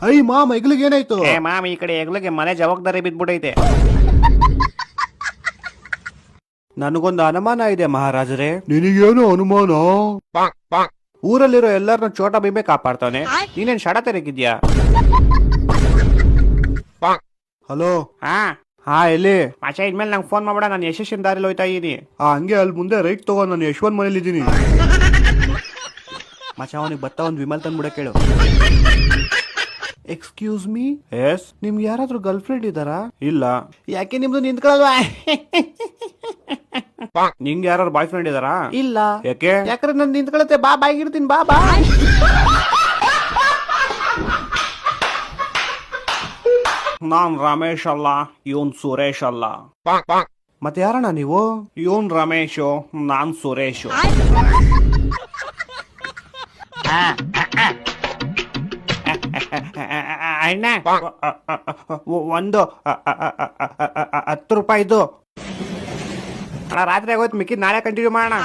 I ಮಾಮ ಹೆಗ್ಲಿಗೆ ಏನಾಯ್ತು? ಏ ಮಾಮ್, ಈ ಕಡೆ ಹೆಗ್ಲಿಗೆ ಮನೆ ಜವಾಬ್ದಾರಿ ಬಿದ್ಬಿಟ್ಟೈತೆ. ನನಗೊಂದು ಅನುಮಾನ ಇದೆ ಮಹಾರಾಜರೇ. ನಿನಗೇನು ಅನುಮಾನ? ಊರಲ್ಲಿರೋ ಎಲ್ಲರನ್ನ ಚೋಟ ಭೀಮೆ ಕಾಪಾಡ್ತಾನೆ, ನೀನೇನ್ ಶಡ ತೆರಗಿದ್ಯಾ? ಹಲೋ. ಹಾ ಎಲ್ಲಿ? ಮಚ, ಇನ್ಮೇಲೆ ನಂಗೆ ಫೋನ್ ಮಾಡ್ಬೇಡ, ನಾನು ಯಶಸ್ವಿನ ದಾರಿಲಿ ಹೋಯ್ತಾ ಇದೀನಿ. ಹಂಗೆ ಅಲ್ಲಿ ಮುಂದೆ ರೈಟ್ ತಗೋ, ನಾನು ಯಶವಂತ್ ಮನೇಲಿ ಇದ್ದೀನಿ. ಮಚ, ಅವನಿಗೆ ಬತ್ತ ಒಂದು ವಿಮಲ್ ತಂದ್ಬಿಡ ಕೇಳು. Excuse me. ಎಸ್. ನಿಮ್ಗೆ ಯಾರಾದ್ರೂ ಗರ್ಲ್ ಫ್ರೆಂಡ್ ಇದ್ದಾರಾ? ಇಲ್ಲ. ಯಾಕೆ ನಿಮ್ದು ನಿಂತ್ಕೊಳ್ಳಲ್ವಾ? ನಿಂಗೆ ಯಾರು ಬಾಯ್ ಫ್ರೆಂಡ್ ಇದಾರಾ? ಇಲ್ಲ. ಯಾಕೆ? ಯಾಕಂದ್ರೆ ನಾನು ನಿಂತ್ಕೊಳತ್ತೆ. ಬಾ, ಬಾಯಿಗಿರ್ತೀನಿ. ಬಾ ಬಾ. ನಾನ್ ರಮೇಶ್ ಅಲ್ಲ, ಇವನ್ ಸುರೇಶ್ ಅಲ್ಲ. ಮತ್ತೆ ಯಾರಣ್ಣ ನೀವು? ಇವನ್ ರಮೇಶು, ನಾನ್ ಸುರೇಶು. ಅಣ್ಣ, ಒಂದು 10 ರೂಪಾಯಿದು. ರಾತ್ರಿ ಆಗೋಯ್ತು, ಮಿಕ್ಕಿದ್ ನಾಳೆ ಕಂಟಿನ್ಯೂ ಮಾಡೋಣ.